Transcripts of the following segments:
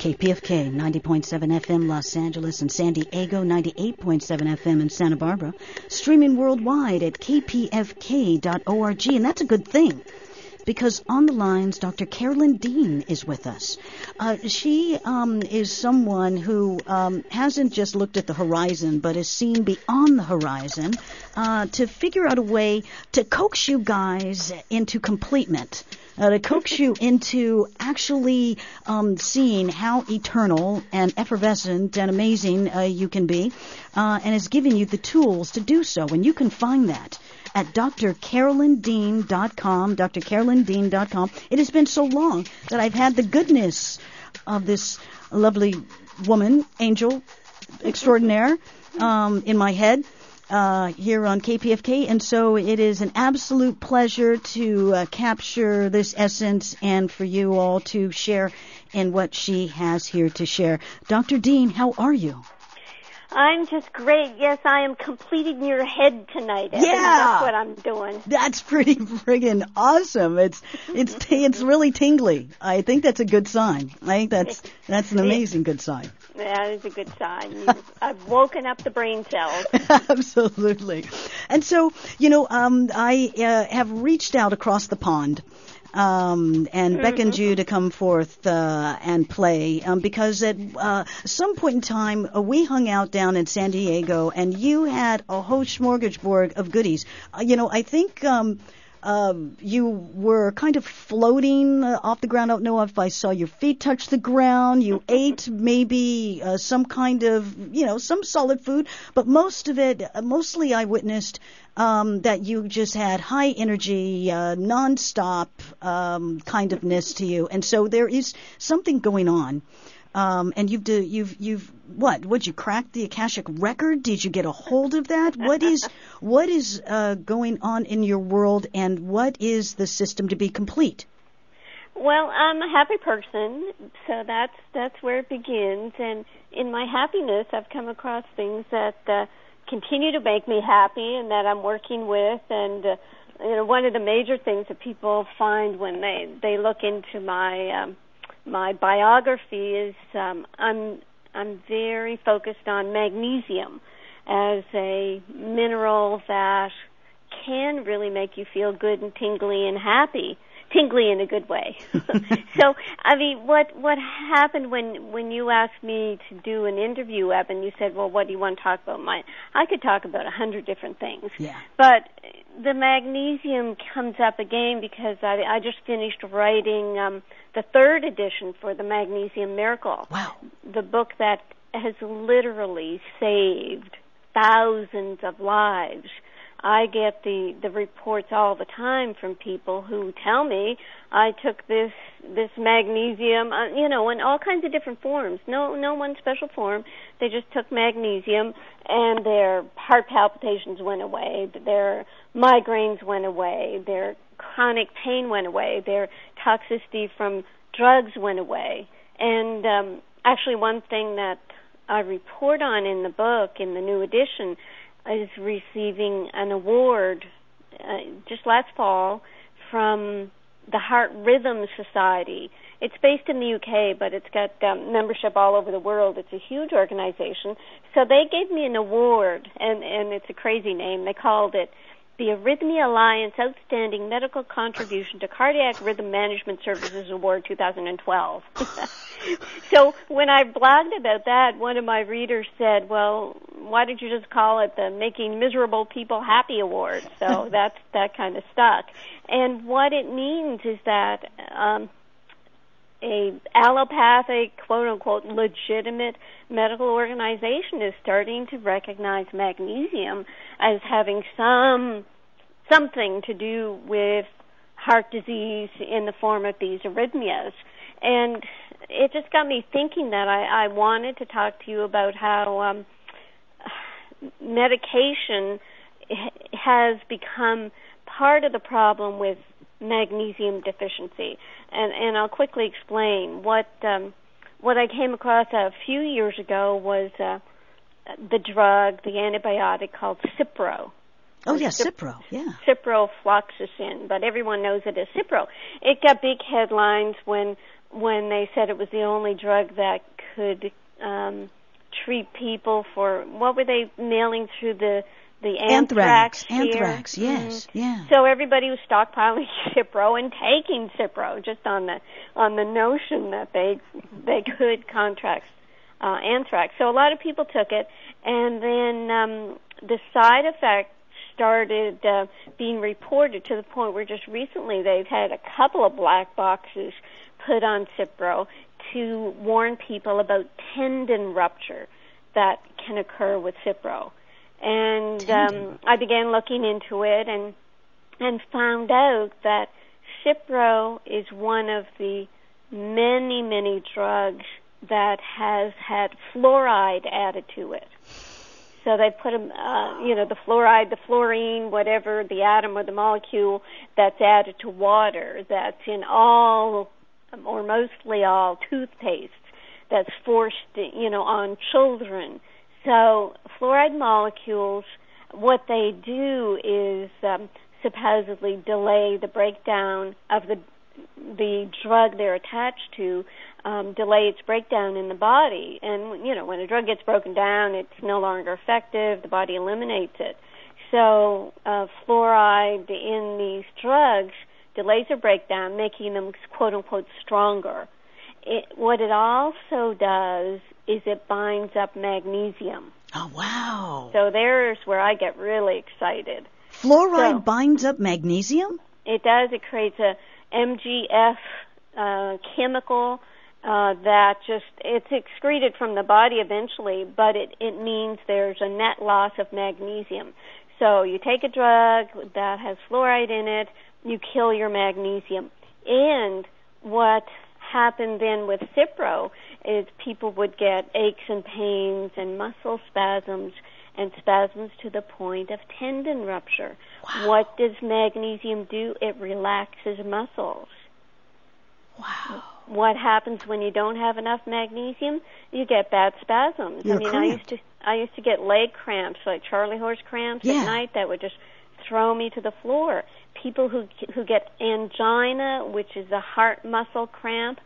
KPFK 90.7 FM Los Angeles and San Diego, 98.7 FM in Santa Barbara. Streaming worldwide at kpfk.org. And that's a good thing, because on the lines, Dr. Carolyn Dean is with us. She is someone who hasn't just looked at the horizon, but has seen beyond the horizon to figure out a way to coax you guys into completement. To coax you into actually seeing how eternal and effervescent and amazing you can be, and has given you the tools to do so. And you can find that at drcarolyndean.com, drcarolyndean.com. It has been so long that I've had the goodness of this lovely woman, angel extraordinaire, in my head. Here on KPFK, and so it is an absolute pleasure to capture this essence and for you all to share in what she has here to share. Dr. Dean, how are you? I'm just great. Yes, I am completing your head tonight. Evan. Yeah, that's what I'm doing. That's pretty friggin' awesome. It's really tingly. I think that's a good sign. I think that's an amazing good sign. That is a good sign. I've woken up the brain cells. Absolutely. And so, I have reached out across the pond and beckoned you to come forth and play because at some point in time, we hung out down in San Diego, and you had a whole smorgasbord of goodies. I think you were kind of floating off the ground. I don't know if I saw your feet touch the ground. You ate maybe some kind of, some solid food, but mostly I witnessed that you just had high energy, nonstop kind ofness to you, and so there is something going on. And would you crack the Akashic record? Did you get a hold of that? What is going on in your world, and what is the system to be complete? Well, I'm a happy person, so that's where it begins. And in my happiness, I've come across things that continue to make me happy and that I'm working with. And one of the major things that people find when they look into my biography is I'm very focused on magnesium as a mineral that can really make you feel good and tingly and happy. Tingly in a good way. So, I mean, what happened when you asked me to do an interview, Evan, you said, well, what do you want to talk about? I could talk about 100 different things. Yeah. But the magnesium comes up again because I just finished writing the third edition for the Magnesium Miracle. Wow. The book that has literally saved thousands of lives. I get the reports all the time from people who tell me I took this magnesium, in all kinds of different forms. No one special form. They just took magnesium, and their heart palpitations went away, their migraines went away, their chronic pain went away, their toxicity from drugs went away. And actually, one thing that I report on in the book, in the new edition, is receiving an award just last fall from the Heart Rhythm Society. It's based in the UK, but it's got membership all over the world. It's a huge organization. So they gave me an award, and it's a crazy name. They called it the Arrhythmia Alliance Outstanding Medical Contribution to Cardiac Rhythm Management Services Award 2012. So when I blogged about that, one of my readers said, well, why did you just call it the Making Miserable People Happy Award? So that kind of stuck. And what it means is that a allopathic, quote-unquote, legitimate medical organization is starting to recognize magnesium as having something to do with heart disease in the form of these arrhythmias. And it just got me thinking that I wanted to talk to you about how medication has become part of the problem with magnesium deficiency. And I'll quickly explain. What I came across a few years ago was the drug, the antibiotic called Cipro. Oh, yeah, Cipro, yeah. Ciprofloxacin, but everyone knows it as Cipro. It got big headlines when when they said it was the only drug that could treat people for, what were they mailing through the anthrax? Anthrax, yes, yeah. So everybody was stockpiling Cipro and taking Cipro just on the notion that they could contract anthrax. So a lot of people took it, and then the side effects started being reported to the point where just recently they've had a couple of black boxes put on Cipro to warn people about tendon rupture that can occur with Cipro. And I began looking into it and found out that Cipro is one of the many, many drugs that has had fluoride added to it. So they put the fluoride, the fluorine, whatever, the atom or the molecule that's added to water, that's in all or mostly all toothpaste, that's forced, on children. So fluoride molecules, what they do is supposedly delay the breakdown of the drug they're attached to, delay its breakdown in the body. And, when a drug gets broken down, it's no longer effective. The body eliminates it. So fluoride in these drugs delays their breakdown, making them, quote-unquote, stronger. What it also does is it binds up magnesium. Oh, wow. So there's where I get really excited. Fluoride binds up magnesium? It does. It creates a MGF chemical that it's excreted from the body eventually, but it means there's a net loss of magnesium. So you take a drug that has fluoride in it, you kill your magnesium. And what happened then with Cipro is people would get aches and pains and muscle spasms and spasms to the point of tendon rupture. Wow. What does magnesium do? It relaxes muscles. Wow. What happens when you don't have enough magnesium? You get bad spasms. I used to get leg cramps, like Charlie horse cramps at night that would just throw me to the floor. People who get angina, which is a heart muscle cramp,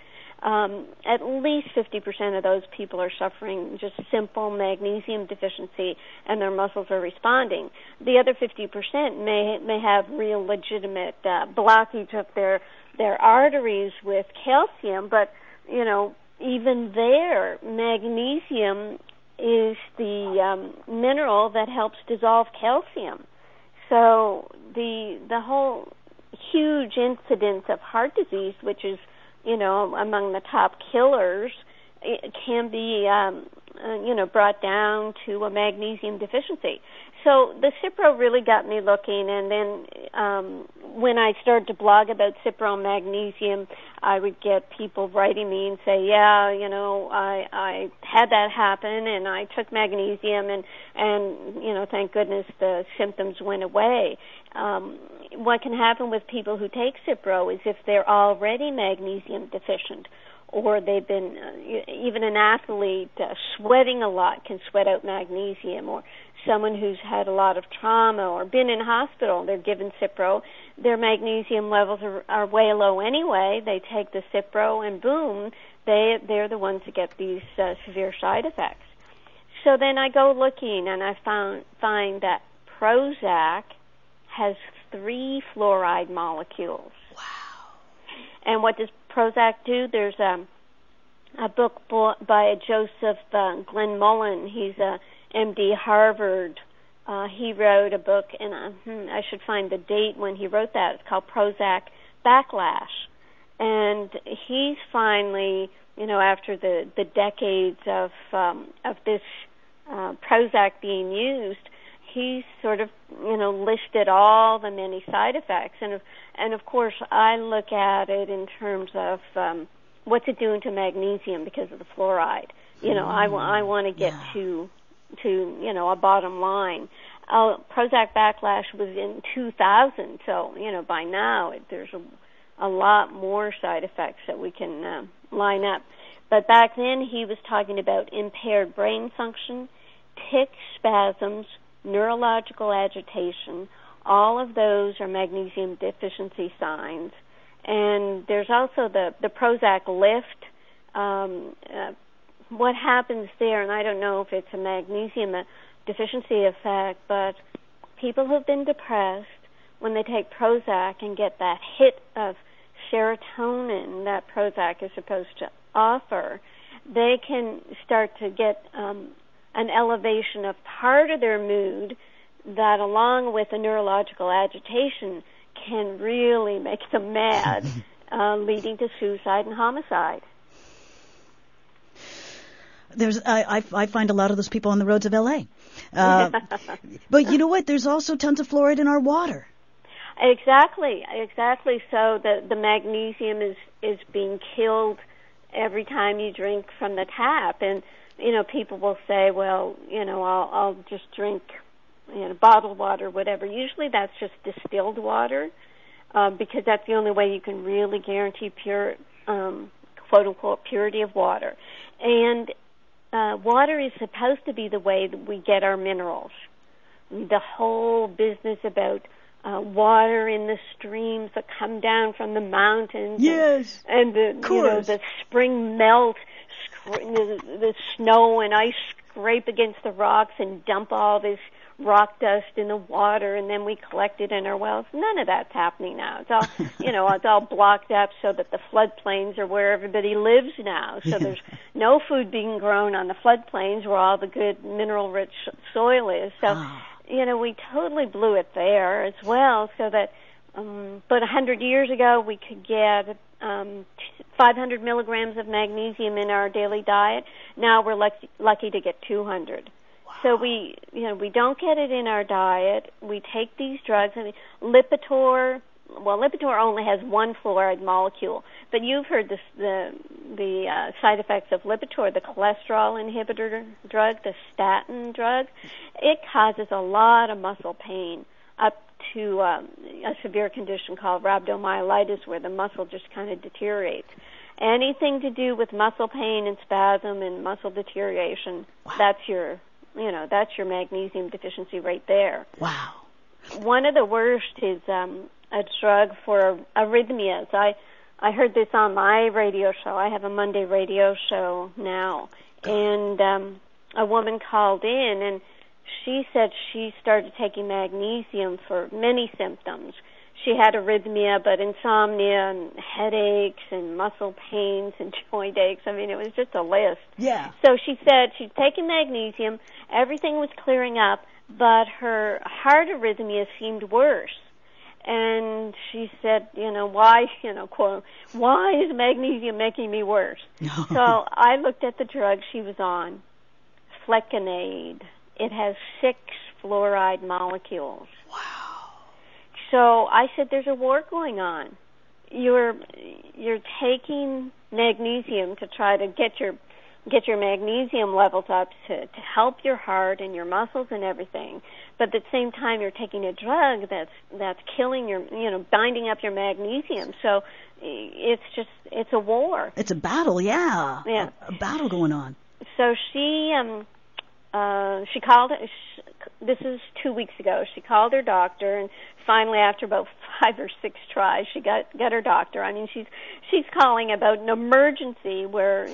at least 50% of those people are suffering just simple magnesium deficiency, and their muscles are responding. The other 50% may have real legitimate blockage of their arteries with calcium, but even there, magnesium is the mineral that helps dissolve calcium. So the whole huge incidence of heart disease, which is among the top killers, it can be brought down to a magnesium deficiency. So the Cipro really got me looking, and then when I started to blog about Cipro and magnesium, I would get people writing me and say, I had that happen, and I took magnesium, and thank goodness the symptoms went away. What can happen with people who take Cipro is if they're already magnesium deficient, or they've been, even an athlete sweating a lot can sweat out magnesium, or someone who's had a lot of trauma or been in hospital, they're given Cipro, their magnesium levels are way low anyway. They take the Cipro and boom, they're the ones that get these severe side effects. So then I go looking and I find that Prozac has 3 fluoride molecules. Wow. And what does Prozac do? There's a book by Joseph Glenn-Mullen. He's a MD Harvard. He wrote a book, and I should find the date when he wrote that. It's called Prozac Backlash. And he's finally, after the decades of this Prozac being used, he's sort of, listed all the many side effects. And of course, I look at it in terms of what's it doing to magnesium because of the fluoride. I want to get to a bottom line. Prozac Backlash was in 2000, so by now there's a lot more side effects that we can line up. But back then he was talking about impaired brain function, tic spasms, neurological agitation. All of those are magnesium deficiency signs. And there's also the Prozac lift. What happens there, and I don't know if it's a magnesium deficiency effect, but people who've been depressed, when they take Prozac and get that hit of serotonin that Prozac is supposed to offer, they can start to get an elevation of part of their mood that, along with the neurological agitation, can really make them mad, leading to suicide and homicide. I find a lot of those people on the roads of L.A. But you know what? There's also tons of fluoride in our water. Exactly. So the magnesium is being killed every time you drink from the tap, and people will say, well, I'll just drink bottled water, whatever. Usually that's just distilled water, because that's the only way you can really guarantee pure, quote unquote, purity of water. And water is supposed to be the way that we get our minerals. The whole business about water in the streams that come down from the mountains, yes, and the spring melt, the snow and ice scrape against the rocks and dump all this rock dust in the water, and then we collect it in our wells. None of that's happening now. It's all, it's all blocked up so that the floodplains are where everybody lives now. So there's no food being grown on the floodplains where all the good mineral-rich soil is. So, we totally blew it there as well. So that, but 100 years ago, we could get 500 milligrams of magnesium in our daily diet. Now we're lucky to get 200. So we don't get it in our diet. We take these drugs. I mean, Lipitor only has one fluoride molecule, but you've heard the side effects of Lipitor, the cholesterol inhibitor drug, the statin drug. It causes a lot of muscle pain, up to a severe condition called rhabdomyolysis, where the muscle just kind of deteriorates. Anything to do with muscle pain and spasm and muscle deterioration, that's your magnesium deficiency right there. Wow. One of the worst is a drug for arrhythmias. I heard this on my radio show. I have a Monday radio show now. And a woman called in, and she said she started taking magnesium for many symptoms. She had arrhythmia, but insomnia and headaches and muscle pains and joint aches. I mean, it was just a list. Yeah. So she said she'd taken magnesium, everything was clearing up, but her heart arrhythmia seemed worse. And she said, quote, why is magnesium making me worse? So I looked at the drug she was on, flecainide. It has 6 fluoride molecules. Wow. So I said, there's a war going on. You're taking magnesium to try to get your magnesium levels up to help your heart and your muscles and everything. But at the same time, you're taking a drug that's killing your, binding up your magnesium. So it's a war. It's a battle, yeah. Yeah. A battle going on. So she called. This is 2 weeks ago. She called her doctor, and finally, after about 5 or 6 tries, she got her doctor. I mean, she's calling about an emergency where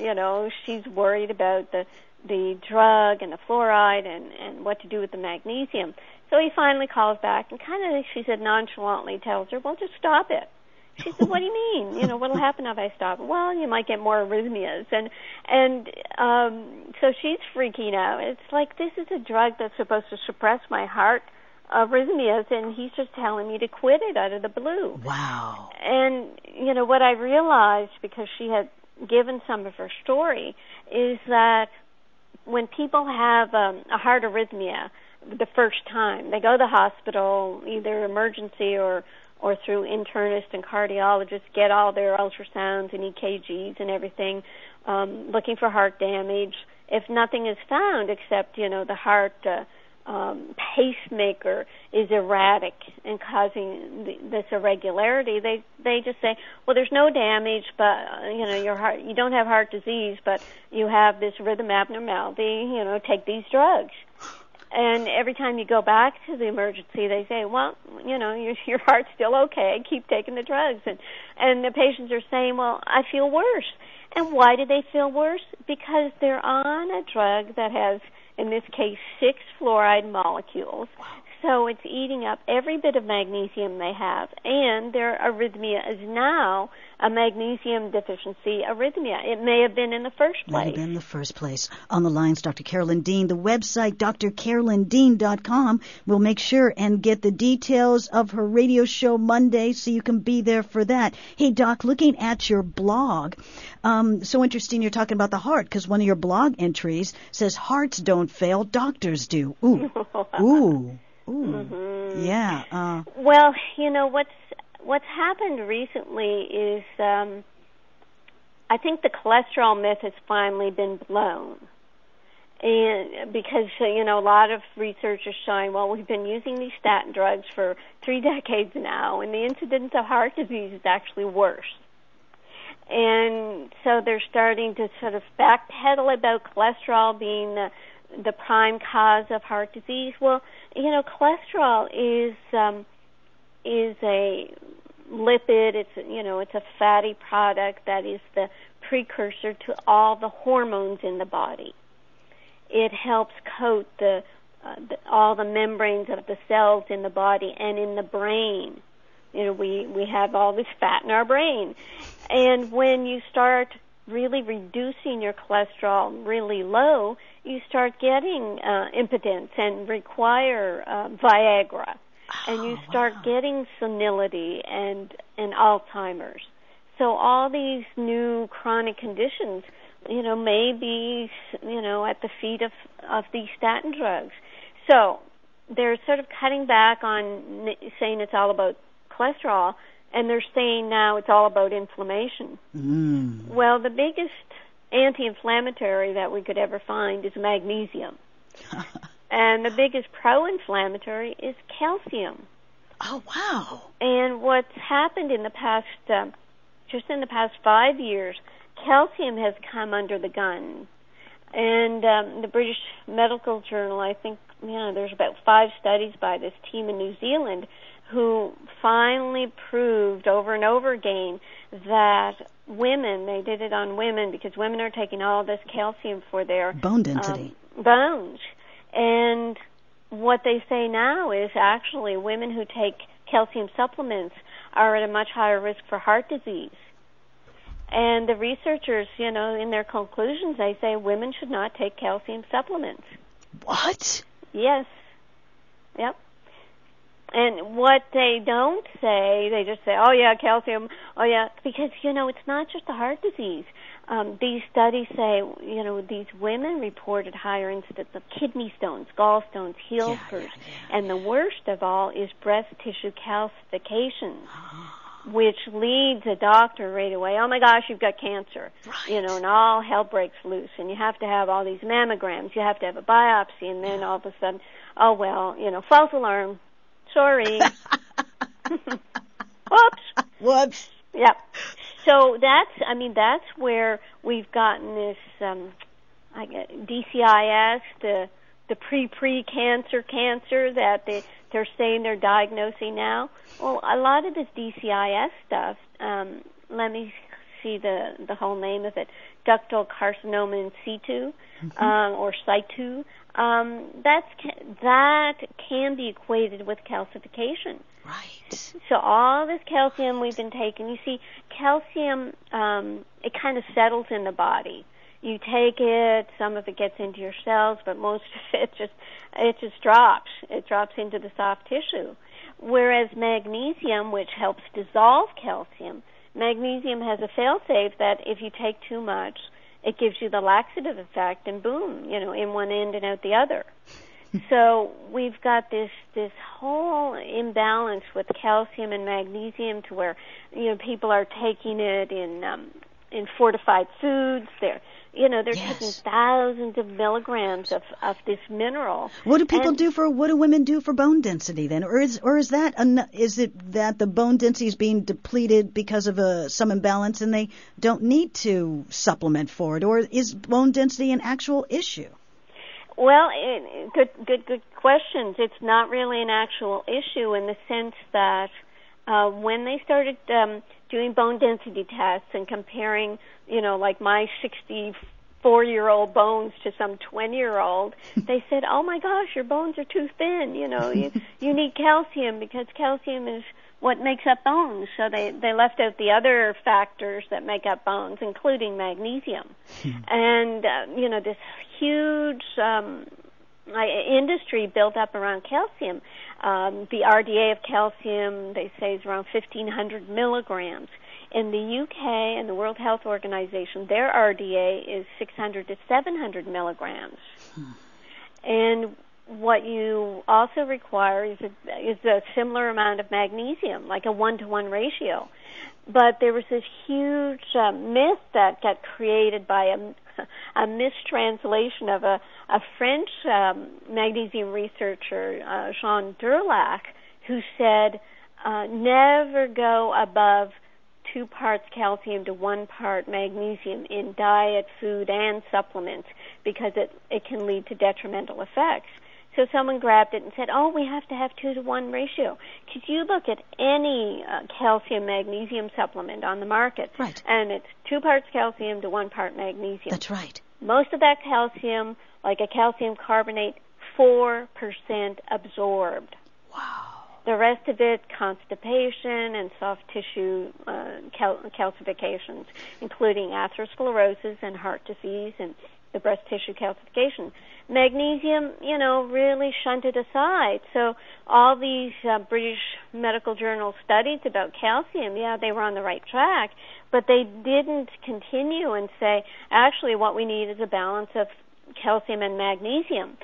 she's worried about the drug and the fluoride and what to do with the magnesium. So he finally calls back and kind of, she said, nonchalantly tells her, well, just stop it. She said, what do you mean? What'll happen if I stop it? Well, you might get more arrhythmias. And so she's freaking out. It's like, this is a drug that's supposed to suppress my heart arrhythmias, and he's just telling me to quit it out of the blue. Wow. And, what I realized, because she had given some of her story, is that when people have a heart arrhythmia the first time, they go to the hospital, either emergency or through internists and cardiologists, get all their ultrasounds and EKGs and everything, looking for heart damage. If nothing is found except, the heart pacemaker is erratic and causing this irregularity, they just say, well, there's no damage, but your heart, you don't have heart disease, but you have this rhythm abnormality, take these drugs. And every time you go back to the emergency, they say, well, your heart's still okay. Keep taking the drugs. And the patients are saying, well, I feel worse. And why do they feel worse? Because they're on a drug that has, in this case, 6 fluoride molecules. So it's eating up every bit of magnesium they have. And their arrhythmia is now a magnesium deficiency arrhythmia. It may have been in the first place. May have been in the first place. On the lines, Dr. Carolyn Dean. The website, drcarolyndean.com. We'll make sure and get the details of her radio show Monday so you can be there for that. Hey, Doc, looking at your blog, so interesting you're talking about the heart, because one of your blog entries says hearts don't fail, doctors do. Ooh. Ooh. Ooh. Mm-hmm. Yeah. Well, what's happened recently is I think the cholesterol myth has finally been blown. And because, a lot of research is showing, well, we've been using these statin drugs for 3 decades now, and the incidence of heart disease is actually worse. And so they're starting to sort of backpedal about cholesterol being the prime cause of heart disease. Well, cholesterol is a lipid. It's a fatty product that is the precursor to all the hormones in the body. It helps coat all the membranes of the cells in the body and in the brain. We have all this fat in our brain. And when you start really reducing your cholesterol really low, you start getting impotence and require Viagra. And you start getting senility and Alzheimer's. So all these new chronic conditions, may be, at the feet of these statin drugs. So they're sort of cutting back on saying it's all about cholesterol, and they're saying now it's all about inflammation. Mm. Well, the biggest anti-inflammatory that we could ever find is magnesium. And the biggest pro-inflammatory is calcium. Oh, wow. And what's happened in the past, just in the past 5 years, calcium has come under the gun. And the British Medical Journal, I think, there's about 5 studies by this team in New Zealand who finally proved over and over again that women, they did it on women because women are taking all this calcium for their bone density. Bones. And what they say now is actually women who take calcium supplements are at a much higher risk for heart disease. And the researchers, in their conclusions, they say women should not take calcium supplements. What? Yes. Yep. And what they don't say, they just say, oh, yeah, calcium, oh, yeah, because, it's not just a heart disease. These studies say, these women reported higher incidence of kidney stones, gallstones, heel spurs, and the worst of all is breast tissue calcifications, which leads a doctor right away, oh, my gosh, you've got cancer, and all hell breaks loose, and you have to have all these mammograms, you have to have a biopsy, and then all of a sudden, oh, well, false alarm. Sorry. Whoops. Yep. So that's where we've gotten this DCIS, the pre-cancer that they're saying they're diagnosing now. Well, a lot of this DCIS stuff, let me see the whole name of it, ductal carcinoma in situ, or situ. That can be equated with calcification. Right. So all this calcium we've been taking, you see, calcium, it kind of settles in the body. You take it, some of it gets into your cells, but most of it just drops. It drops into the soft tissue. Whereas magnesium, which helps dissolve calcium, magnesium has a fail-safe that if you take too much, it gives you the laxative effect, and boom, in one end and out the other. So we've got this whole imbalance with calcium and magnesium to where, people are taking it in fortified foods. They're taking thousands of milligrams of this mineral. What do women do for bone density then? Or is it that the bone density is being depleted because of some imbalance and they don't need to supplement for it? Or is bone density an actual issue? Well, good questions. It's not really an actual issue in the sense that when they started doing bone density tests and comparing, like my 64-year-old bones to some 20-year-old, they said, "Oh my gosh, your bones are too thin. You need calcium because calcium is what makes up bones." So they left out the other factors that make up bones, including magnesium. And this huge industry built up around calcium. The RDA of calcium, they say, is around 1,500 milligrams. In the UK and the World Health Organization, their RDA is 600 to 700 milligrams. And what you also require is a similar amount of magnesium, like a 1-to-1 ratio. But there was this huge myth that got created by a mistranslation of a French magnesium researcher, Jean Durlac, who said, never go above 2 parts calcium to 1 part magnesium in diet, food, and supplements because it can lead to detrimental effects. So someone grabbed it and said, "Oh, we have to have 2-to-1 ratio." Because you look at any calcium magnesium supplement on the market, right, and it's 2 parts calcium to 1 part magnesium. That's right. Most of that calcium, like a calcium carbonate, 4% absorbed. Wow. The rest of it, constipation and soft tissue calcifications, including atherosclerosis and heart disease and the breast tissue calcification. Magnesium, really shunted aside. So all these British medical journal studies about calcium, they were on the right track, but they didn't continue and say, actually, what we need is a balance of calcium and magnesium.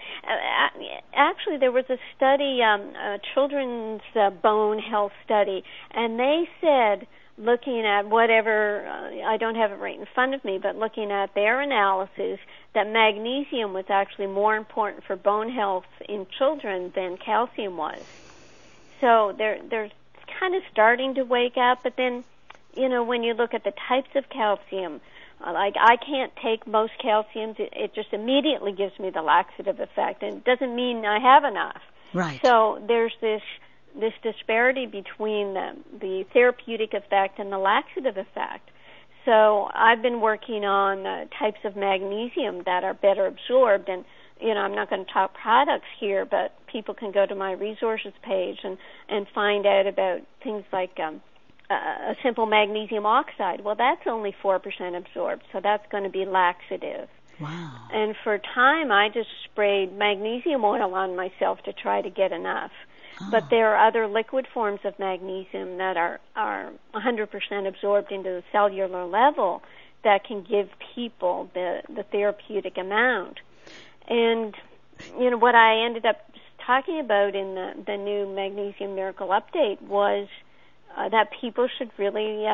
Actually, there was a study, a children's bone health study, and they said, looking at whatever, I don't have it right in front of me, but looking at their analysis, that magnesium was actually more important for bone health in children than calcium was. So they're kind of starting to wake up, but then, when you look at the types of calcium, like I can't take most calciums, it just immediately gives me the laxative effect, and it doesn't mean I have enough. Right. So there's this disparity between the therapeutic effect and the laxative effect. So I've been working on types of magnesium that are better absorbed, and I'm not going to talk products here, but people can go to my resources page and find out about things like a simple magnesium oxide. Well, that's only 4% absorbed, so that's going to be laxative. Wow. And for time, I just sprayed magnesium oil on myself to try to get enough. But there are other liquid forms of magnesium that are 100% absorbed into the cellular level that can give people the therapeutic amount. And, what I ended up talking about in the new Magnesium Miracle Update was that people should really,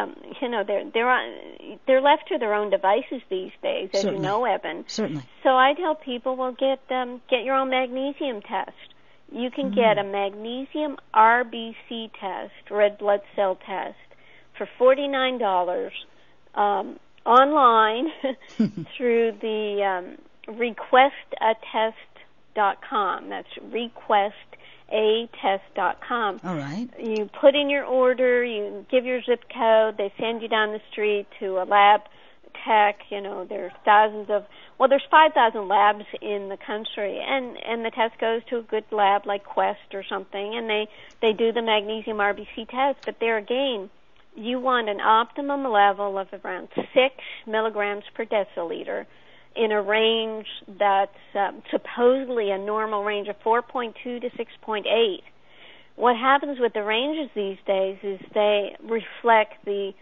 they're left to their own devices these days, as Certainly. you know, Eben. Certainly. So I tell people, well, get your own magnesium test. You can get a magnesium RBC test, red blood cell test, for $49 online through the requestatest.com. That's requestatest.com. All right. You put in your order, you give your zip code, they send you down the street to a lab tech. There's there's 5,000 labs in the country, and the test goes to a good lab like Quest or something, and they do the magnesium RBC test. But there again, you want an optimum level of around 6 milligrams per deciliter in a range that's supposedly a normal range of 4.2 to 6.8. What happens with the ranges these days is they reflect the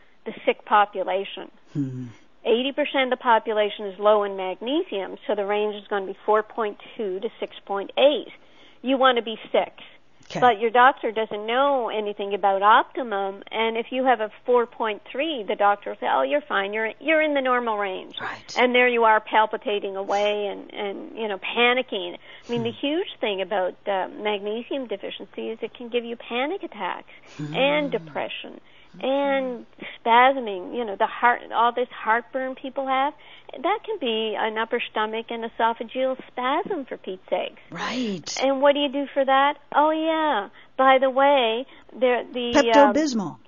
sick population. 80% of the population is low in magnesium, so the range is going to be 4.2 to 6.8. You want to be 6. Okay. But your doctor doesn't know anything about optimum, and if you have a 4.3, the doctor will say, "Oh, you're fine. You're in the normal range." Right. And there you are palpitating away and panicking. I mean, the huge thing about magnesium deficiency is it can give you panic attacks and depression and spasming, the heart, all this heartburn people have, that can be an upper stomach and esophageal spasm, for Pete's sakes. Right. And what do you do for that? Oh, yeah. By the way, the Pepto-Bismol.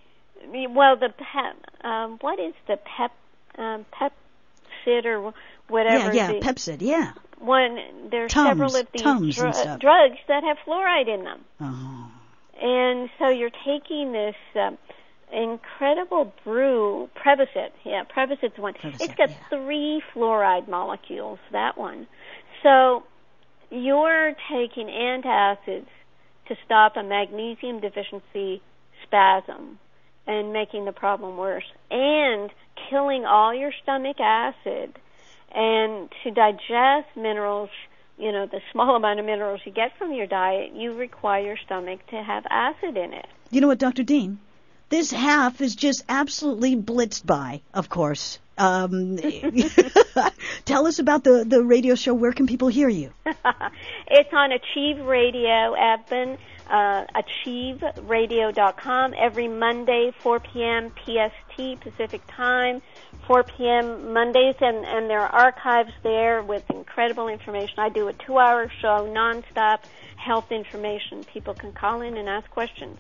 What is the Pepsid or whatever? Yeah, Pepsid, yeah. There's Tums, several of these drugs that have fluoride in them. Oh. And so you're taking this incredible brew, Prevacid. Yeah, Prevacid's one. It's got 3 fluoride molecules, that one. So you're taking antacids to stop a magnesium deficiency spasm and making the problem worse, and killing all your stomach acid. And to digest minerals, the small amount of minerals you get from your diet, you require your stomach to have acid in it. You know what, Dr. Dean? This half is just absolutely blitzed by, of course. Tell us about the radio show. Where can people hear you? It's on Achieve Radio, Eben, achieveradio.com, every Monday, 4 p.m. PST, Pacific Time, 4 p.m. Mondays, and there are archives there with incredible information. I do a 2-hour show, nonstop health information. People can call in and ask questions.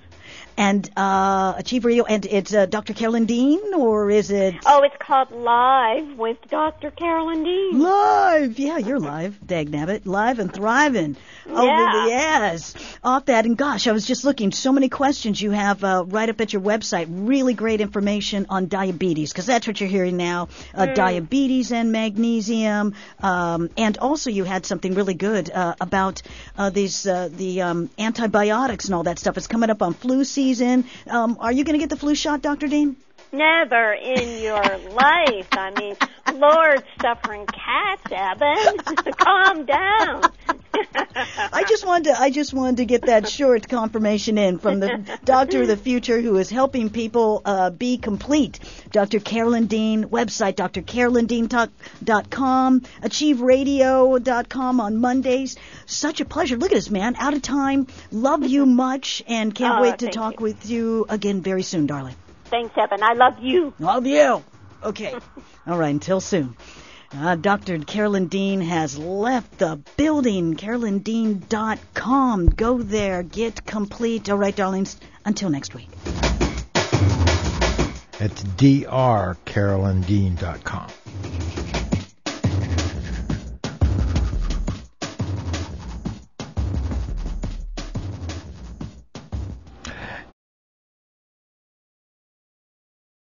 And Achieve Radio, and it's Dr. Carolyn Dean, or is it? Oh, it's called Live with Dr. Carolyn Dean. Live, yeah, you're live, dagnabbit, live and thriving. Yeah. Yes, off that. And gosh, I was just looking, so many questions you have right up at your website. Really great information on diabetes, because that's what you're hearing now, diabetes and magnesium. And also you had something really good about the antibiotics and all that stuff. It's coming up on flu season. Are you going to get the flu shot, Dr. Dean? Never in your life. I mean, Lord, suffering cats, Eben. Calm down. I just wanted to get that short confirmation in from the doctor of the future who is helping people be complete. Dr. Carolyn Dean, website drcarolyndean.com, achieveradio.com on Mondays. Such a pleasure. Look at us, man. Out of time. Love you much, and can't wait to talk with you again very soon, darling. Thanks, Eben. I love you. Love you. Okay. All right. Until soon. Dr. Carolyn Dean has left the building. CarolynDean.com. Go there. Get complete. All right, darlings. Until next week. It's drcarolyndean.com.